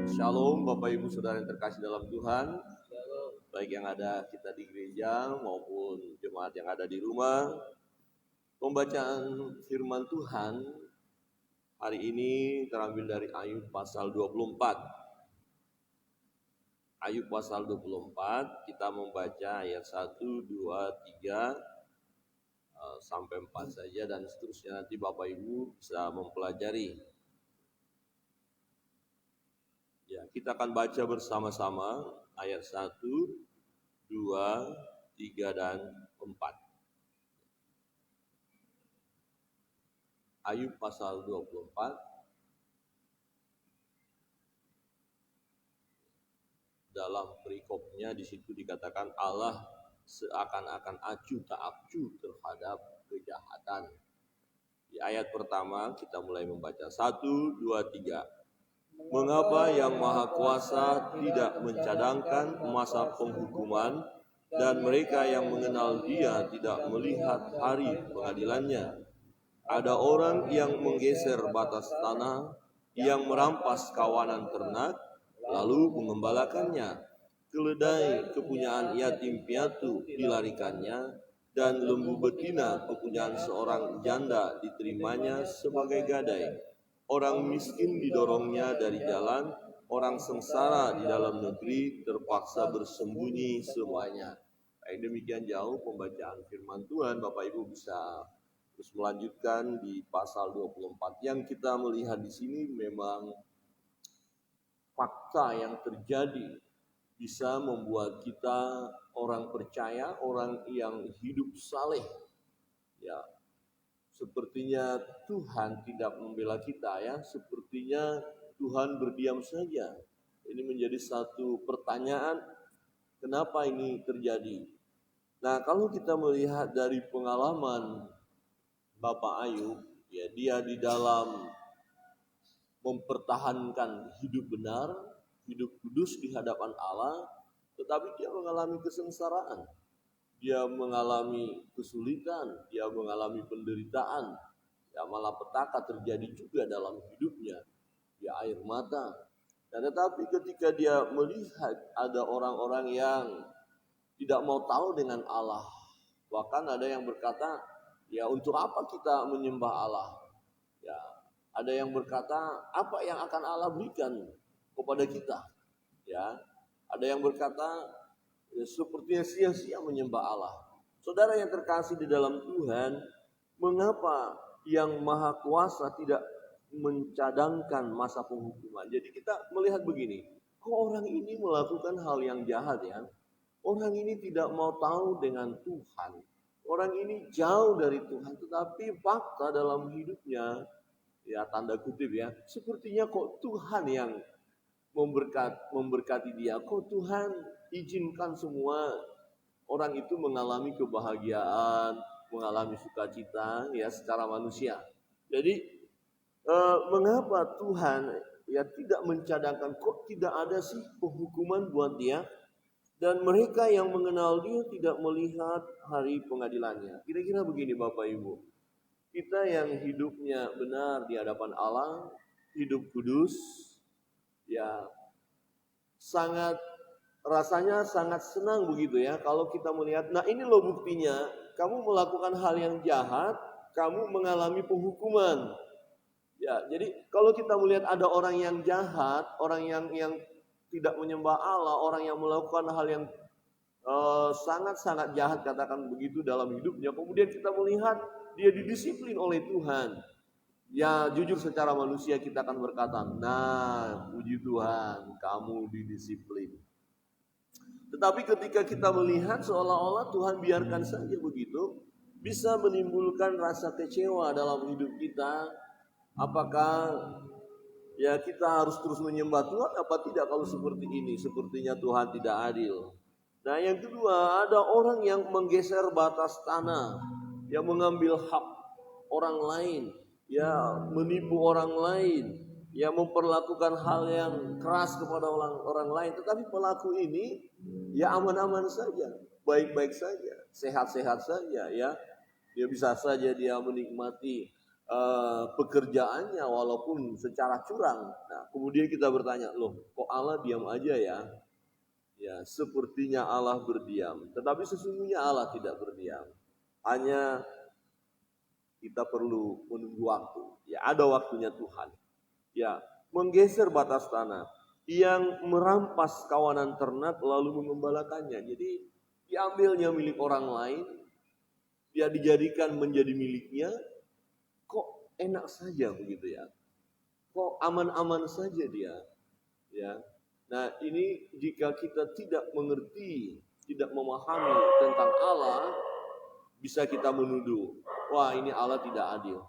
Shalom Bapak Ibu Saudara yang terkasih dalam Tuhan, baik yang ada kita di gereja maupun jemaat yang ada di rumah. Pembacaan firman Tuhan hari ini terambil dari Ayub pasal 24. Ayub pasal 24, kita membaca ayat 1, 2, 3 sampai 4 saja, dan seterusnya nanti Bapak Ibu bisa mempelajari. Ya, kita akan baca bersama-sama ayat 1, 2, 3, dan 4. Ayub pasal 24. Dalam perikopnya di situ dikatakan Allah seakan-akan acuh tak acuh terhadap kejahatan. Di ayat pertama kita mulai membaca 1, 2, 3. Mengapa yang Maha Kuasa tidak mencadangkan masa penghukuman, dan mereka yang mengenal Dia tidak melihat hari pengadilannya? Ada orang yang menggeser batas tanah, yang merampas kawanan ternak, lalu mengembalakannya. Keledai kepunyaan yatim piatu dilarikannya, dan lembu betina kepunyaan seorang janda diterimanya sebagai gadai. Orang miskin didorongnya dari jalan, orang sengsara di dalam negeri terpaksa bersembunyi semuanya. Baik, demikian jauh pembacaan firman Tuhan. Bapak Ibu bisa terus melanjutkan di pasal 24. Yang kita melihat di sini memang fakta yang terjadi bisa membuat kita orang percaya, orang yang hidup saleh. Ya, sepertinya Tuhan tidak membela kita, ya. Sepertinya Tuhan berdiam saja. Ini menjadi satu pertanyaan, kenapa ini terjadi? Nah, kalau kita melihat dari pengalaman Bapak Ayub, ya, dia di dalam mempertahankan hidup benar, hidup kudus di hadapan Allah, tetapi dia mengalami kesengsaraan, dia mengalami kesulitan, dia mengalami penderitaan, ya malapetaka terjadi juga dalam hidupnya, ya air mata. Dan tetapi ketika dia melihat ada orang-orang yang tidak mau tahu dengan Allah, bahkan ada yang berkata, ya untuk apa kita menyembah Allah? Ya, ada yang berkata, apa yang akan Allah berikan kepada kita? Ya, ada yang berkata, ya, sepertinya sia-sia menyembah Allah. Saudara yang terkasih di dalam Tuhan, mengapa yang Maha Kuasa tidak mencadangkan masa penghukuman? Jadi kita melihat begini, kok orang ini melakukan hal yang jahat, ya? Orang ini tidak mau tahu dengan Tuhan. Orang ini jauh dari Tuhan, tetapi fakta dalam hidupnya, ya tanda kutip ya, sepertinya kok Tuhan yang memberkati dia. Kok Tuhan izinkan semua orang itu mengalami kebahagiaan, mengalami sukacita, ya secara manusia. Jadi mengapa Tuhan ya tidak mencadangkan, kok tidak ada sih penghukuman buat dia? Dan mereka yang mengenal Dia tidak melihat hari pengadilannya. Kira-kira begini Bapak Ibu, kita yang hidupnya benar di hadapan Allah, hidup kudus, ya rasanya sangat senang begitu ya kalau kita melihat, nah ini loh buktinya, kamu melakukan hal yang jahat, kamu mengalami penghukuman. Ya, jadi kalau kita melihat ada orang yang jahat, orang yang tidak menyembah Allah, orang yang melakukan hal yang sangat-sangat jahat, katakan begitu, dalam hidupnya, kemudian kita melihat dia didisiplin oleh Tuhan, ya jujur secara manusia kita akan berkata, nah puji Tuhan kamu didisiplin. Tetapi ketika kita melihat seolah-olah Tuhan biarkan saja begitu, bisa menimbulkan rasa kecewa dalam hidup kita. Apakah ya kita harus terus menyembah Tuhan apa tidak kalau seperti ini? Sepertinya Tuhan tidak adil. Nah yang kedua, ada orang yang menggeser batas tanah, yang mengambil hak orang lain, ya menipu orang lain, ya memperlakukan hal yang keras kepada orang lain. Tetapi pelaku ini ya aman-aman saja, baik-baik saja, sehat-sehat saja, ya. Dia bisa saja dia menikmati pekerjaannya walaupun secara curang. Nah, kemudian kita bertanya, loh kok Allah diam aja ya? Ya, sepertinya Allah berdiam, tetapi sesungguhnya Allah tidak berdiam. Hanya kita perlu menunggu waktu. Ya, ada waktunya Tuhan. Ya, menggeser batas tanah, yang merampas kawanan ternak lalu mengembalakannya. Jadi diambilnya milik orang lain, dia dijadikan menjadi miliknya. Kok enak saja begitu ya? Kok aman-aman saja dia? Ya. Nah, ini jika kita tidak mengerti, tidak memahami tentang Allah, bisa kita menuduh, wah ini Allah tidak adil.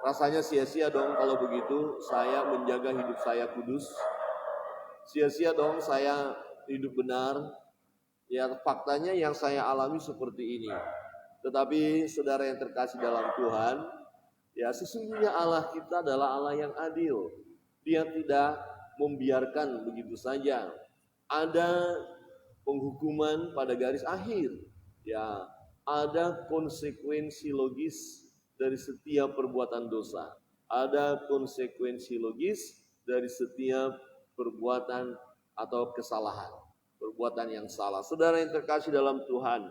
Rasanya sia-sia dong kalau begitu saya menjaga hidup saya kudus. Sia-sia dong saya hidup benar. Ya, faktanya yang saya alami seperti ini. Tetapi saudara yang terkasih dalam Tuhan, ya sesungguhnya Allah kita adalah Allah yang adil. Dia tidak membiarkan begitu saja. Ada penghukuman pada garis akhir. Ya, ada konsekuensi logis dari setiap perbuatan dosa. Ada konsekuensi logis dari setiap perbuatan atau kesalahan. Perbuatan yang salah. Saudara yang terkasih dalam Tuhan,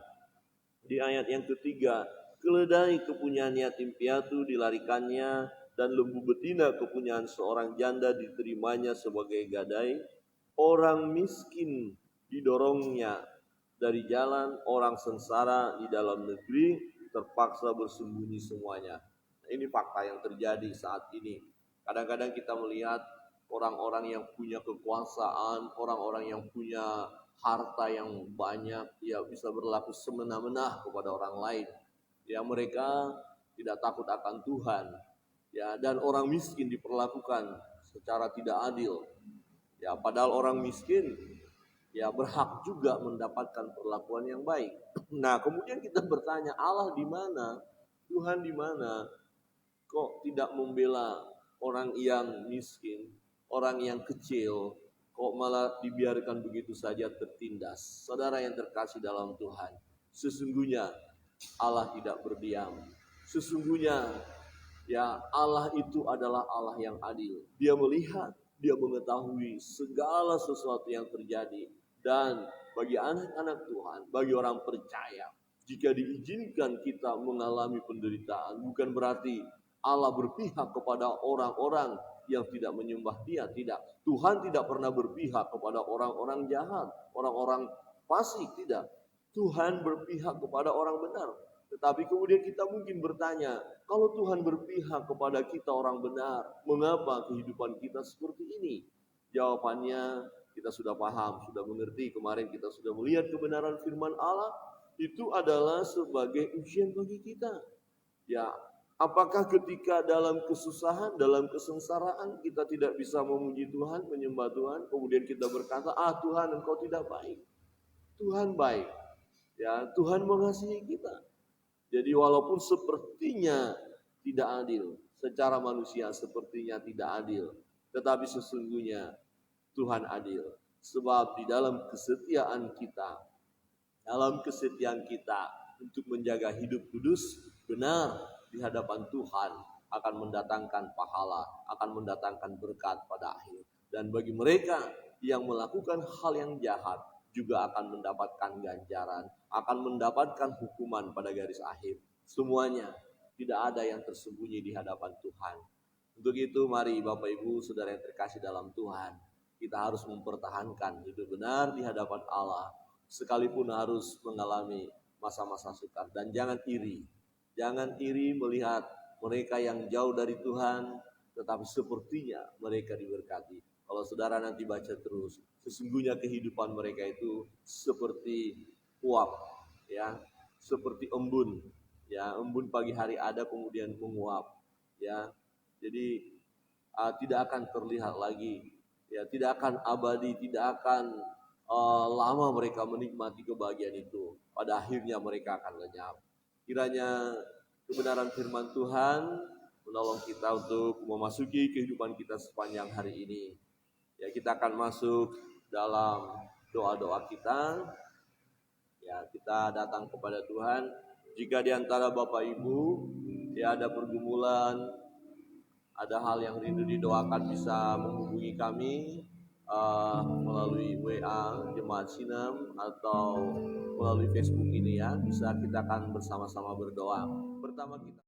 di ayat yang ketiga, keledai kepunyaan yatim piatu dilarikannya, dan lembu betina kepunyaan seorang janda diterimanya sebagai gadai. Orang miskin didorongnya dari jalan, orang sengsara di dalam negeri terpaksa bersembunyi semuanya. Ini fakta yang terjadi saat ini. Kadang-kadang kita melihat orang-orang yang punya kekuasaan, orang-orang yang punya harta yang banyak, ya bisa berlaku semena-mena kepada orang lain. Ya, mereka tidak takut akan Tuhan. Ya, dan orang miskin diperlakukan secara tidak adil. Ya, padahal orang miskin ya berhak juga mendapatkan perlakuan yang baik. Nah, kemudian kita bertanya, Allah di mana? Tuhan di mana? Kok tidak membela orang yang miskin, orang yang kecil? Kok malah dibiarkan begitu saja tertindas? Saudara yang terkasih dalam Tuhan, sesungguhnya Allah tidak berdiam. Sesungguhnya ya Allah itu adalah Allah yang adil. Dia melihat, dia mengetahui segala sesuatu yang terjadi. Dan bagi anak-anak Tuhan, bagi orang percaya, jika diizinkan kita mengalami penderitaan, bukan berarti Allah berpihak kepada orang-orang yang tidak menyembah Dia. Tidak. Tuhan tidak pernah berpihak kepada orang-orang jahat, orang-orang fasik, tidak. Tuhan berpihak kepada orang benar. Tetapi kemudian kita mungkin bertanya, kalau Tuhan berpihak kepada kita orang benar, mengapa kehidupan kita seperti ini? Jawabannya kita sudah paham, sudah mengerti. Kemarin kita sudah melihat kebenaran firman Allah, itu adalah sebagai ujian bagi kita. Ya, apakah ketika dalam kesusahan, dalam kesengsaraan kita tidak bisa memuji Tuhan, menyembah Tuhan, kemudian kita berkata, Tuhan Engkau tidak baik. Tuhan baik. Ya, Tuhan mengasihi kita. Jadi walaupun sepertinya tidak adil, secara manusia sepertinya tidak adil, tetapi sesungguhnya Tuhan adil. Sebab di dalam kesetiaan kita untuk menjaga hidup kudus, benar di hadapan Tuhan, akan mendatangkan pahala, akan mendatangkan berkat pada akhir. Dan bagi mereka yang melakukan hal yang jahat, juga akan mendapatkan ganjaran, akan mendapatkan hukuman pada garis akhir. Semuanya tidak ada yang tersembunyi di hadapan Tuhan. Untuk itu mari Bapak Ibu Saudara yang terkasih dalam Tuhan, kita harus mempertahankan hidup benar di hadapan Allah, sekalipun harus mengalami masa-masa sukar. Dan jangan iri melihat mereka yang jauh dari Tuhan, tetapi sepertinya mereka diberkati. Kalau saudara nanti baca terus, sesungguhnya kehidupan mereka itu seperti uap, ya, seperti embun, ya, embun pagi hari ada kemudian menguap, ya. Jadi tidak akan terlihat lagi, ya, tidak akan abadi, tidak akan lama mereka menikmati kebahagiaan itu. Pada akhirnya mereka akan lenyap. Kiranya kebenaran firman Tuhan menolong kita untuk memasuki kehidupan kita sepanjang hari ini. Ya, kita akan masuk dalam doa-doa kita. Ya, kita datang kepada Tuhan. Jika di antara Bapak Ibu dia ada pergumulan, ada hal yang rindu didoakan, bisa menghubungi kami melalui WA Jemaat Sinem atau melalui Facebook ini ya. Bisa kita akan bersama-sama berdoa. Pertama kita